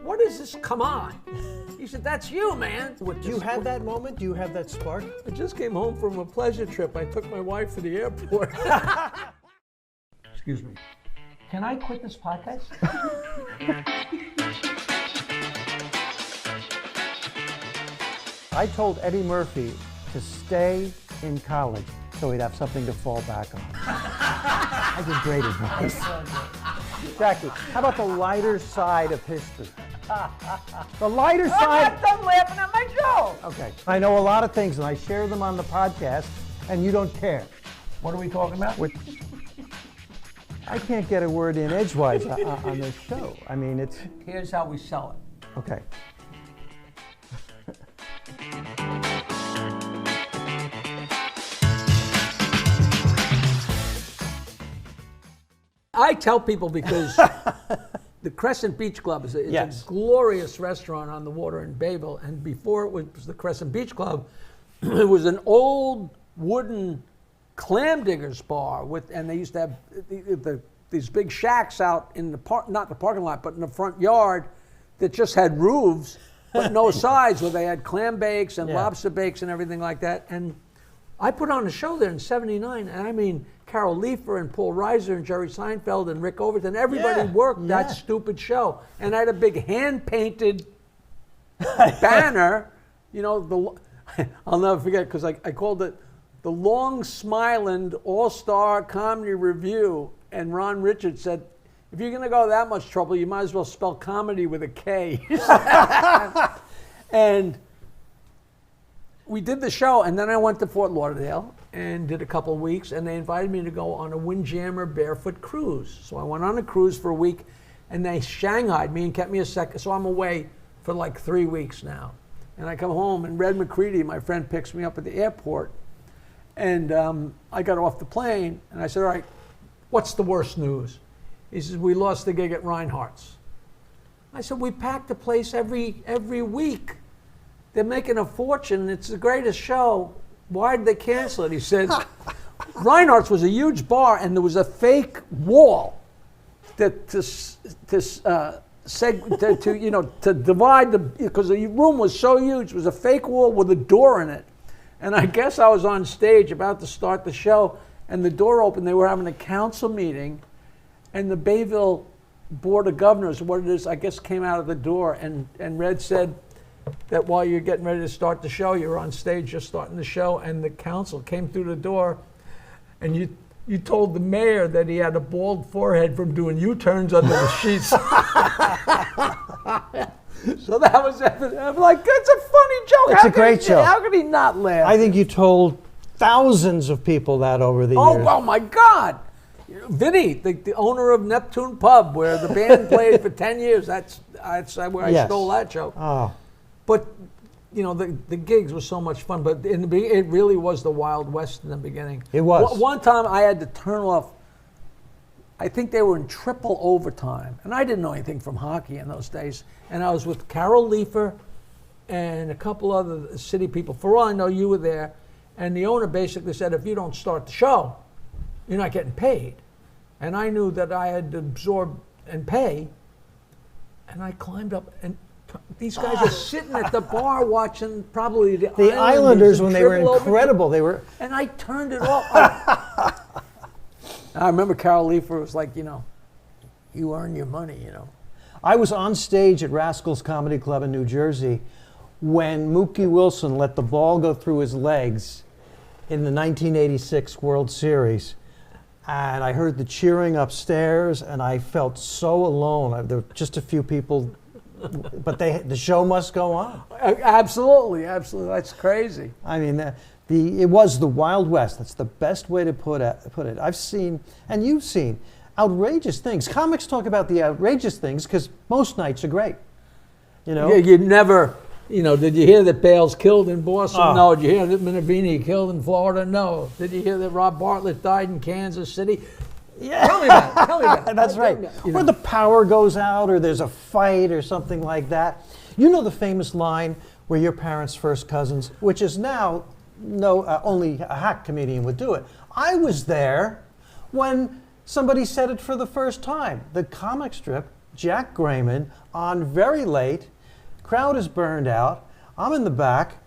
what is this? Come on. He said, that's you, man. Do you have that moment? Do you have that spark? I just came home from a pleasure trip. I took my wife to the airport. Excuse me. Can I quit this podcast? I told Eddie Murphy to stay in college so he'd have something to fall back on. I give great advice. Jackie, how about the lighter side of history? The lighter side. I'm done laughing at my joke. Okay. I know a lot of things and I share them on the podcast and you don't care. What are we talking about? I can't get a word in edgewise on this show. I mean, it's... Here's how we sell it. Okay. I tell people because the Crescent Beach Club is a glorious restaurant on the water in Bayville, and before it was the Crescent Beach Club, it was an old wooden clam diggers bar and they used to have these big shacks out in the park, not the parking lot, but in the front yard that just had roofs but no sides, where they had clam bakes and lobster bakes and everything like that. And I put on a show there in '79, and I mean, Carol Leifer and Paul Reiser and Jerry Seinfeld and Rick Overton, everybody worked that stupid show. And I had a big hand-painted banner, you know, I'll never forget, because I called it the Long Smiland All-Star Comedy Review, and Ron Richards said, if you're going to go that much trouble, you might as well spell comedy with a K. And we did the show, and then I went to Fort Lauderdale and did a couple of weeks, and they invited me to go on a Windjammer barefoot cruise. So I went on a cruise for a week, and they shanghaied me and kept me a second. So I'm away for like 3 weeks now. And I come home, and Red McCready, my friend, picks me up at the airport. And I got off the plane, and I said, all right, what's the worst news? He says, we lost the gig at Reinhardt's. I said, we pack the place every week. They're making a fortune. It's the greatest show. Why did they cancel it? He said, Reinhardt's was a huge bar, and there was a fake wall that to divide because the room was so huge. It was a fake wall with a door in it. And I guess I was on stage about to start the show, and the door opened. They were having a council meeting, and the Bayville Board of Governors, what it is, I guess, came out of the door, and Red said that while you're getting ready to start the show, you're on stage just starting the show, and the council came through the door, and you told the mayor that he had a bald forehead from doing U-turns under the sheets. So that was it. I'm like, it's a funny joke. It's a great show. How could he not laugh? I think you told thousands of people that over the years. Oh my God. Vinny, the owner of Neptune Pub, where the band played for 10 years, that's where I stole that joke. Oh. But, you know, the gigs were so much fun, but in the beginning, it really was the Wild West in the beginning. It was. One time I had to turn off, I think they were in triple overtime, and I didn't know anything from hockey in those days, and I was with Carol Leifer and a couple other city people. For all I know, you were there, and the owner basically said, if you don't start the show, you're not getting paid. And I knew that I had to absorb and pay, and I climbed up, and these guys are sitting at the bar watching probably the Islanders when they were incredible. They were, and I turned it off. I remember Carol Leifer was like, you know, you earn your money, you know. I was on stage at Rascals Comedy Club in New Jersey when Mookie Wilson let the ball go through his legs in the 1986 World Series. And I heard the cheering upstairs, and I felt so alone. There were just a few people, but the show must go on. Absolutely, absolutely. That's crazy. I mean, it was the Wild West. That's the best way to put it. I've seen, and you've seen, outrageous things. Comics talk about the outrageous things because most nights are great. You know? Yeah, you never, you know, did you hear that Bale's killed in Boston? Oh. No. Did you hear that Minervini killed in Florida? No. Did you hear that Rob Bartlett died in Kansas City? Yeah. Tell me about it. Tell me about it. That's right. You know. Or the power goes out, or there's a fight, or something like that. You know the famous line where your parents' first cousins, which is now only a hack comedian would do it. I was there when somebody said it for the first time. The comic strip Jack Grayman on very late. Crowd is burned out. I'm in the back.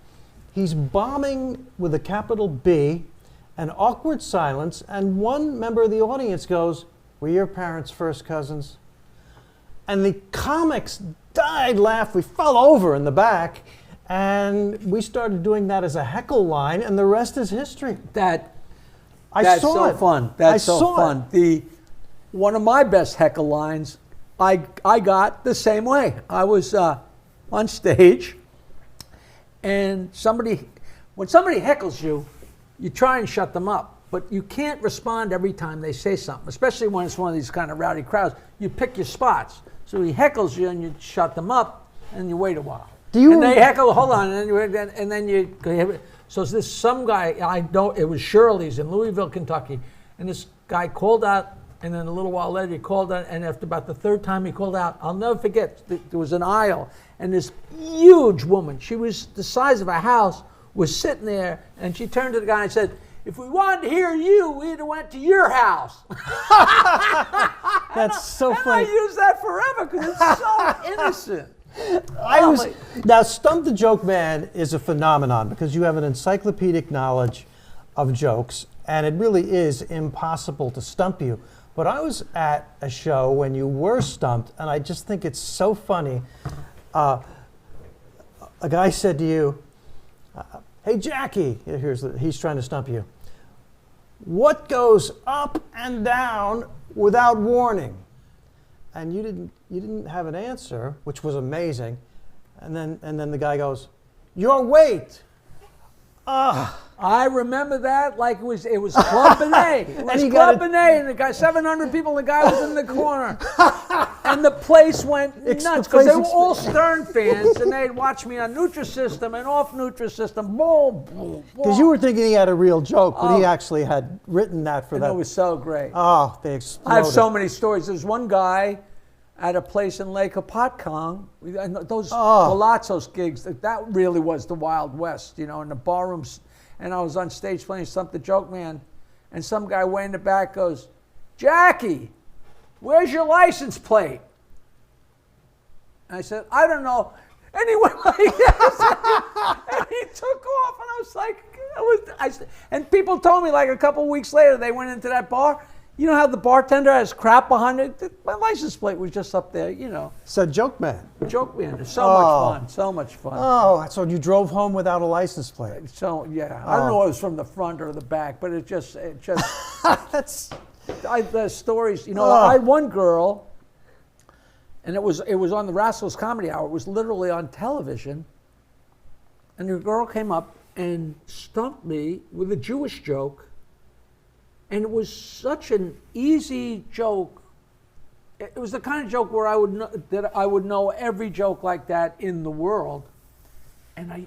He's bombing with a capital B, an awkward silence, and one member of the audience goes, "Were your parents first cousins?" And the comics died laugh. We fell over in the back, and we started doing that as a heckle line, and the rest is history. That's saw so it. fun. That's I so saw fun. One of my best heckle lines, I got the same way. I was on stage, and when somebody heckles you, you try and shut them up, but you can't respond every time they say something, especially when it's one of these kind of rowdy crowds. You pick your spots. So he heckles you, and you shut them up, and you wait a while. They heckle, hold on, and then you. So this some guy, it was Shirley's in Louisville, Kentucky, and this guy called out, and then a little while later he called out, and after about the third time he called out, I'll never forget, there was an aisle, and this huge woman, she was the size of a house, was sitting there, and she turned to the guy and said, "If we wanted to hear you, we'd have went to your house." That's so funny. And I use that forever because it's so innocent. Now, Stump the Joke Man is a phenomenon because you have an encyclopedic knowledge of jokes, and it really is impossible to stump you. But I was at a show when you were stumped, and I just think it's so funny. A guy said to you, "Hey, Jackie," he's trying to stump you. "What goes up and down without warning?" And you didn't have an answer, which was amazing. And then the guy goes, "Your weight." I remember that like it was Club Benet. It was Club Benet, and the guy, 700 people, and the guy was in the corner. And the place went nuts because they were all Stern fans, and they'd watch me on Nutrisystem and off Nutrisystem. Because you were thinking he had a real joke, but he actually had written that for that. It was so great. Oh, they exploded. I have so many stories. There's one guy at a place in Lake Hopatcong, those Palazzo's gigs, that really was the Wild West, in the barrooms. And I was on stage playing Stump the Joke Man, and some guy way in the back goes, "Jackie, where's your license plate?" And I said, "I don't know." And he went like this, and he took off, and I was like, and people told me like a couple weeks later, they went into that bar. You know how the bartender has crap behind it? My license plate was just up there, Said Joke Man. Joke Man. It's so much fun. So much fun. Oh, so you drove home without a license plate? So, yeah. I don't know if it was from the front or the back, but it just That's... the stories, I had one girl, and it was on the Rascals Comedy Hour. It was literally on television. And the girl came up and stumped me with a Jewish joke. And it was such an easy joke. It was the kind of joke where I would know every joke like that in the world. And I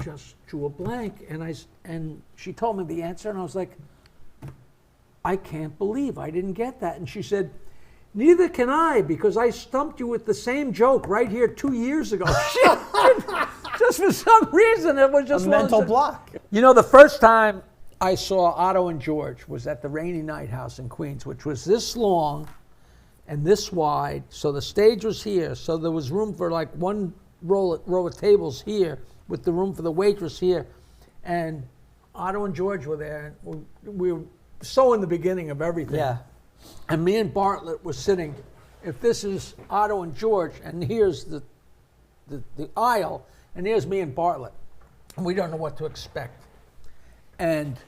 just drew a blank. And she told me the answer, and I was like, I can't believe I didn't get that. And she said, "Neither can I, because I stumped you with the same joke right here 2 years ago." Just for some reason, it was just a mental block. The first time I saw Otto and George was at the Rainy Night House in Queens, which was this long and this wide. So the stage was here. So there was room for like one row of tables here with the room for the waitress here. And Otto and George were there. And we were so in the beginning of everything. Yeah. And me and Bartlett were sitting, if this is Otto and George, and here's the aisle, and here's me and Bartlett. And we don't know what to expect. And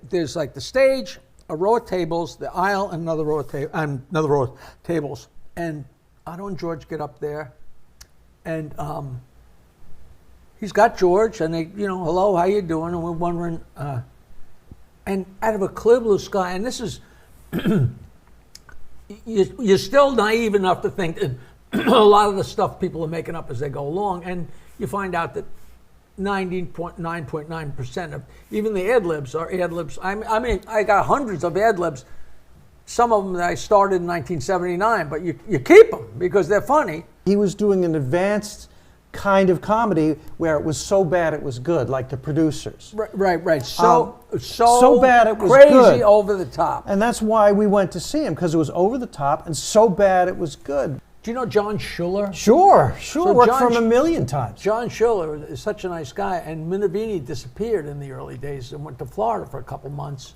there's like the stage, a row of tables, the aisle, and another row of tables. And Otto and George get up there, and he's got George, and they, "Hello, how you doing?" And we're wondering, and out of a clear blue sky, and this is, you're still naive enough to think that a lot of the stuff people are making up as they go along, and you find out that 99.9% of even the ad libs are ad libs. I mean, I got hundreds of ad libs. Some of them that I started in 1979, but you keep them because they're funny. He was doing an advanced kind of comedy where it was so bad it was good, like The Producers. Right. So bad it was crazy good. over the top. And that's why we went to see him, because it was over the top and so bad it was good. Do you know John Schuller? Sure. So Worked for him a million times. John Schuller is such a nice guy, and Minervini disappeared in the early days and went to Florida for a couple months.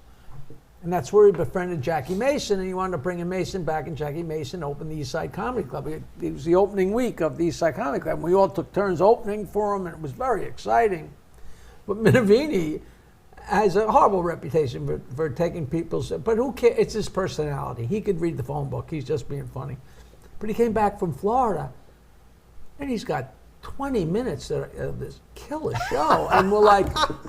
And that's where he befriended Jackie Mason, and he wanted to bring in Mason back, and Jackie Mason opened the East Side Comedy Club. It was the opening week of the East Side Comedy Club, and we all took turns opening for him, and it was very exciting. But Minervini has a horrible reputation for taking people's, but who cares? It's his personality. He could read the phone book. He's just being funny. But he came back from Florida, and he's got 20 minutes of this killer show. And we're like,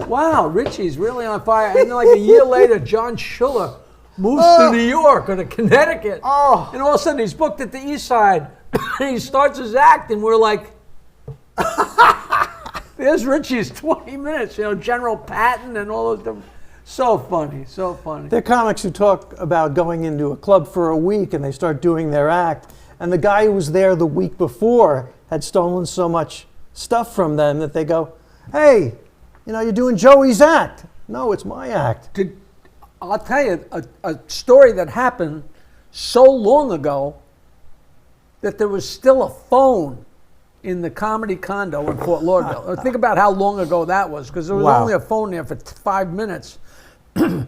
wow, Richie's really on fire. And then like a year later, John Schuller moves to New York or to Connecticut. And all of a sudden he's booked at the East Side. And he starts his act, and we're like, there's Richie's 20 minutes, General Patton and all those. So funny. There are comics who talk about going into a club for a week and they start doing their act. And the guy who was there the week before had stolen so much stuff from them that they go, hey, you're doing Joey's act. No, it's my act. I'll tell you a story that happened so long ago that there was still a phone in the comedy condo in Fort Lauderdale. Think about how long ago that was, because there was only a phone there for 5 minutes. And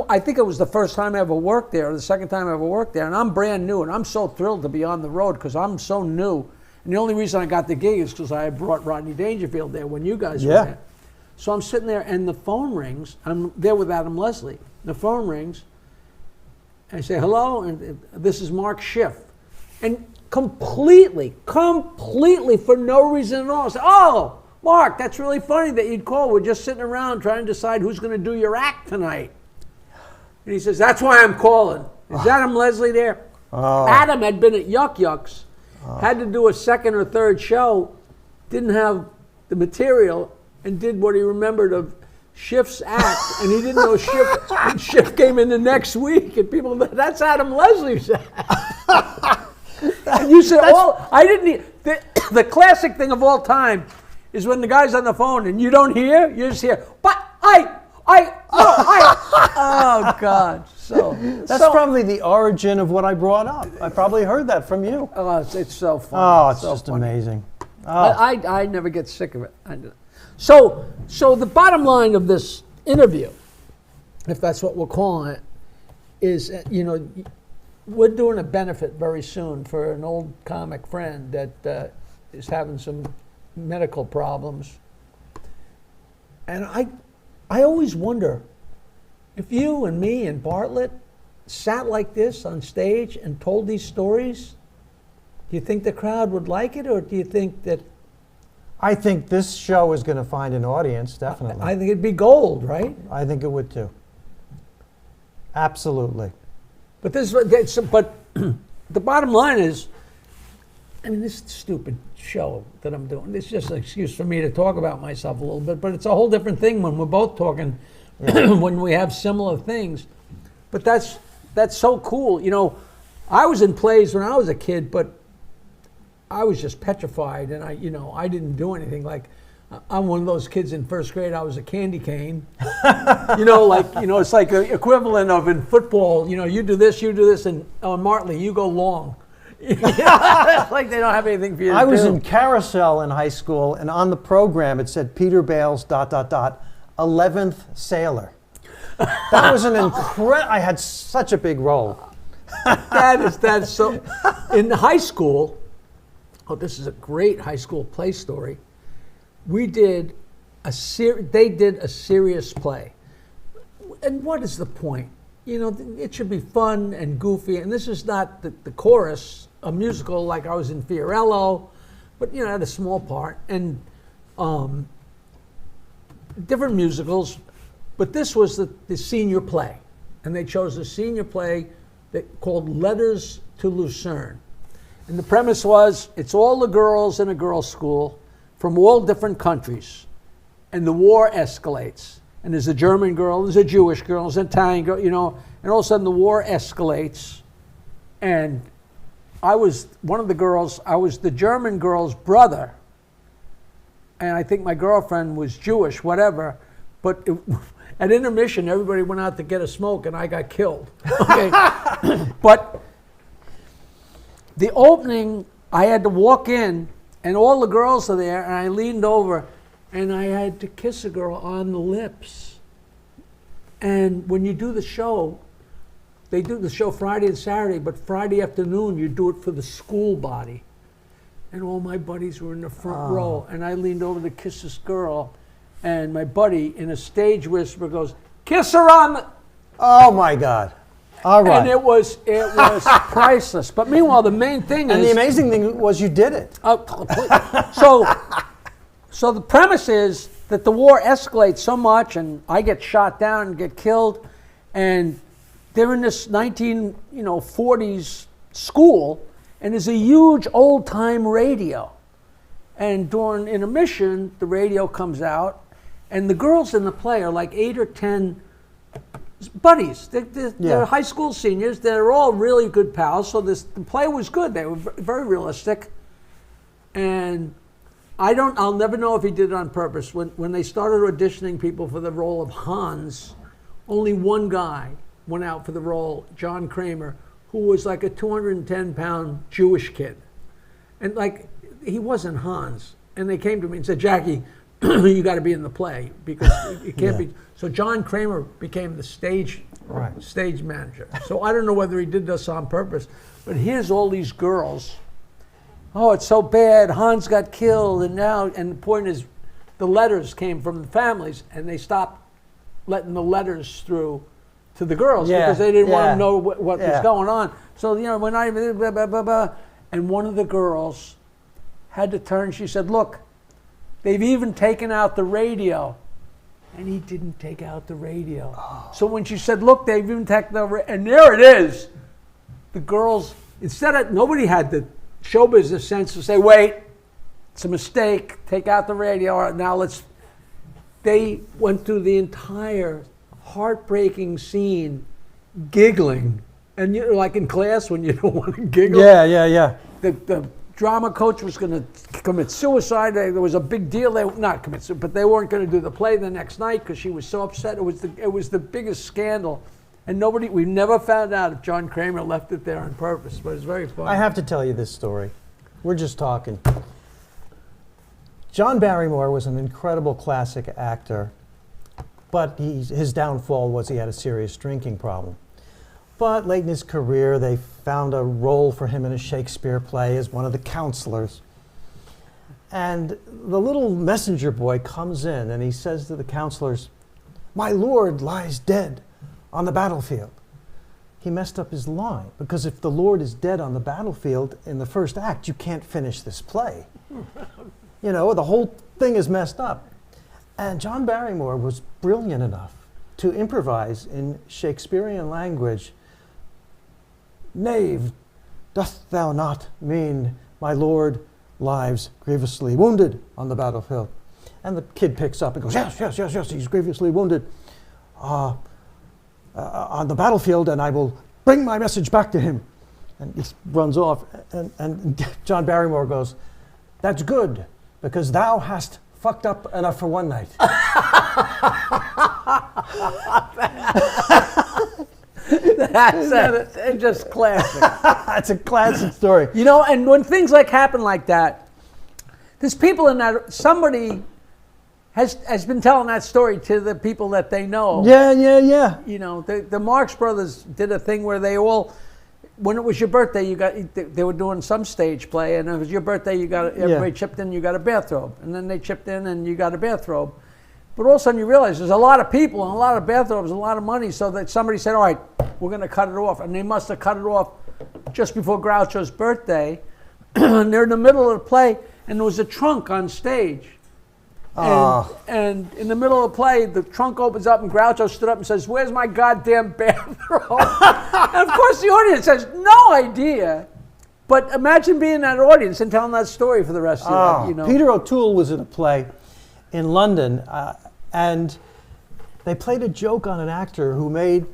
I think it was the first time I ever worked there, or the second time I ever worked there, and I'm brand new, and I'm so thrilled to be on the road because I'm so new. And the only reason I got the gig is because I had brought Rodney Dangerfield there when you guys were there. So I'm sitting there, and the phone rings. I'm there with Adam Leslie. The phone rings. I say, hello, and this is Mark Schiff. And completely, for no reason at all, I say, oh, Mark, that's really funny that you'd call. We're just sitting around trying to decide who's going to do your act tonight. And he says, that's why I'm calling. Is Adam Leslie there? Adam had been at Yuck Yucks, had to do a second or third show, didn't have the material, and did what he remembered of Schiff's act, and he didn't know Schiff. And Schiff came in the next week, and people, that's Adam Leslie's act. And you said, I didn't need, the classic thing of all time is when the guy's on the phone and you don't hear, you just hear, but oh God. That's probably the origin of what I brought up. I probably heard that from you. Oh, it's so funny. Oh, it's so just funny. Amazing. I never get sick of it. So the bottom line of this interview, if that's what we're calling it, is, we're doing a benefit very soon for an old comic friend that is having some medical problems. And I always wonder, if you and me and Bartlett sat like this on stage and told these stories, do you think the crowd would like it, or do you think that... I think this show is going to find an audience, definitely. I think it'd be gold, right? I think it would too. Absolutely. But the bottom line is, this stupid show that I'm doing, it's just an excuse for me to talk about myself a little bit, but it's a whole different thing when we're both talking, when we have similar things. But that's so cool. I was in plays when I was a kid, but I was just petrified, and I didn't do anything. Like, I'm one of those kids in first grade, I was a candy cane. It's like the equivalent of in football, you do this, and on Martley, you go long. It's like they don't have anything for you to do. I was in Carousel in high school, and on the program it said Peter Bales, ... 11th sailor. That was an incredible, I had such a big role. That's so, in high school, this is a great high school play story. They did a serious play. And what is the point? It should be fun and goofy, and this is not the chorus, a musical like I was in Fiorello, but I had a small part, and different musicals, but this was the senior play, and they chose a senior play called Letters to Lucerne. And the premise was, it's all the girls in a girls' school from all different countries, and the war escalates. And there's a German girl, there's a Jewish girl, there's an Italian girl, and all of a sudden the war escalates. And I was one of the girls, I was the German girl's brother, and I think my girlfriend was Jewish, whatever. But at intermission, everybody went out to get a smoke, and I got killed. Okay, but the opening, I had to walk in, and all the girls are there, and I leaned over, and I had to kiss a girl on the lips. And when you do the show, they do the show Friday and Saturday, but Friday afternoon you do it for the school body. And all my buddies were in the front row, and I leaned over to kiss this girl, and my buddy, in a stage whisper, goes, "Kiss her on the..." Oh my God. All right. And it was priceless. But meanwhile, the main thing and is... the amazing thing was you did it. So the premise is that the war escalates so much, and I get shot down and get killed, and they're in this 1940s school, and there's a huge old-time radio. And during intermission, the radio comes out, and the girls in the play are like 8 or 10 buddies. They're high school seniors. They're all really good pals. So the play was good. They were very realistic. And I'll never know if he did it on purpose. When they started auditioning people for the role of Hans, only one guy went out for the role, John Kramer, who was like a 210-pound Jewish kid. And like, he wasn't Hans. And they came to me and said, "Jackie, you got to be in the play because it can't be." So John Kramer became the stage manager. So I don't know whether he did this on purpose, but here's all these girls. Oh, it's so bad. Hans got killed, and the point is, the letters came from the families, and they stopped letting the letters through to the girls because they didn't want to know what was going on. So we're not even blah, blah, blah, blah. And one of the girls had to turn. She said, "Look, they've even taken out the radio." And he didn't take out the radio. Oh. So when she said, "Look, they've even taken the radio," and there it is. The girls, nobody had the show business sense to say, "Wait, it's a mistake, take out the radio, now they went through the entire heartbreaking scene giggling. And you're like in class when you don't want to giggle. Yeah. The drama coach was going to commit suicide. There was a big deal. Not commit suicide, but they weren't going to do the play the next night because she was so upset. It was the biggest scandal. And we never found out if John Kramer left it there on purpose, but it's very funny. I have to tell you this story. We're just talking. John Barrymore was an incredible classic actor, but his downfall was he had a serious drinking problem. But late in his career, they found a role for him in a Shakespeare play as one of the counselors. And the little messenger boy comes in and he says to the counselors, "My lord lies dead on the battlefield." He messed up his line, because if the Lord is dead on the battlefield in the first act, you can't finish this play. The whole thing is messed up. And John Barrymore was brilliant enough to improvise in Shakespearean language, "Knave, dost thou not mean my lord lies grievously wounded on the battlefield?" And the kid picks up and goes, yes, he's grievously wounded on the battlefield, and I will bring my message back to him. And he runs off, and John Barrymore goes, "That's good, because thou hast fucked up enough for one night." That's just classic. That's a classic story. And when things happen like that, there's people in that, somebody has been telling that story to the people that they know. Yeah. The Marx Brothers did a thing where they all, when it was your birthday, they were doing some stage play, and if it was your birthday, everybody chipped in, you got a bathrobe. And then they chipped in and you got a bathrobe. But all of a sudden you realize there's a lot of people and a lot of bathrobes, and a lot of money, so that somebody said, "All right, we're going to cut it off." And they must have cut it off just before Groucho's birthday. And they're in the middle of the play, and there was a trunk on stage. And in the middle of the play, the trunk opens up, and Groucho stood up and says, "Where's my goddamn bathrobe?" And of course the audience has no idea. But imagine being in that audience and telling that story for the rest of your life. Peter O'Toole was in a play in London, and they played a joke on an actor who made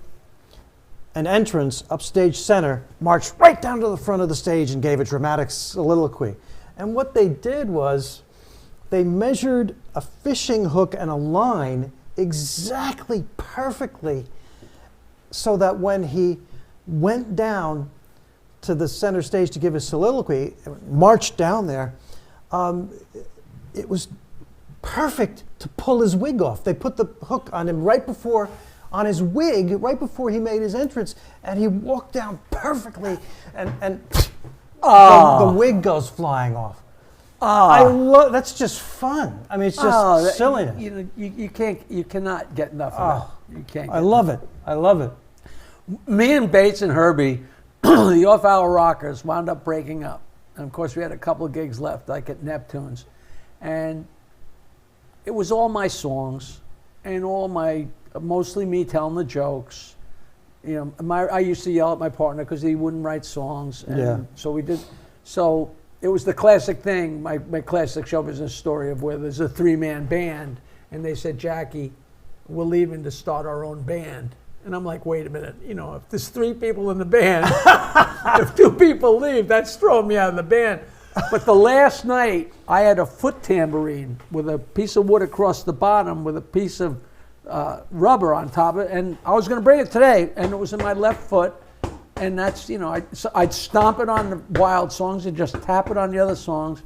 an entrance upstage center, marched right down to the front of the stage and gave a dramatic soliloquy. And what they did was, They measured a fishing hook and a line exactly perfectly so that when he went down to the center stage to give his soliloquy, marched down there, it was perfect to pull his wig off. They put the hook on him on his wig, right before he made his entrance, and he walked down perfectly, and the wig goes flying off. I love. That's just fun. I mean, it's just silliness. You cannot get enough of it. You can't. I love it. I love it. Me and Bates and Herbie, the off-hour rockers, wound up breaking up, and of course we had a couple of gigs left, like at Neptune's, and it was all my songs, and mostly me telling the jokes. You know, I used to yell at my partner because he wouldn't write songs, and so we did. So it was the classic thing, my classic show business story of where there's a 3-man band, and they said, Jackie, we're leaving to start our own band. And I'm like, wait a minute, you know, if there's 3 people in the band, if 2 people leave, that's throwing me out of the band. But the last night, I had a foot tambourine with a piece of wood across the bottom with a piece of rubber on top of it, and I was going to bring it today, and it was in my left foot, and that's, you know, I'd stomp it on the wild songs and just tap it on the other songs.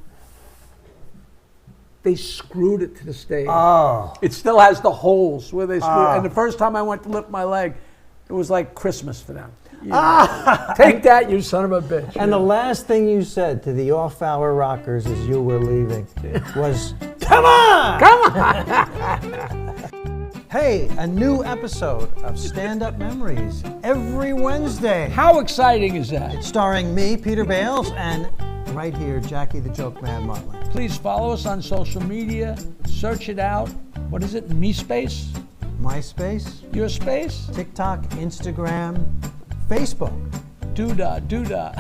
They screwed it to the stage. Oh. It still has the holes where they screwed it. And the first time I went to lift my leg, it was like Christmas for them. You know, take that, you son of a bitch. And the last thing you said to the off-hour rockers as you were leaving was, come on! Come on! Hey, a new episode of Stand Up Memories every Wednesday. How exciting is that? Starring me, Peter Bales, and right here, Jackie the Joke Man Motley. Please follow us on social media. Search it out. What is it? MeSpace? MySpace? Your space? TikTok, Instagram, Facebook. Doodah, doodah.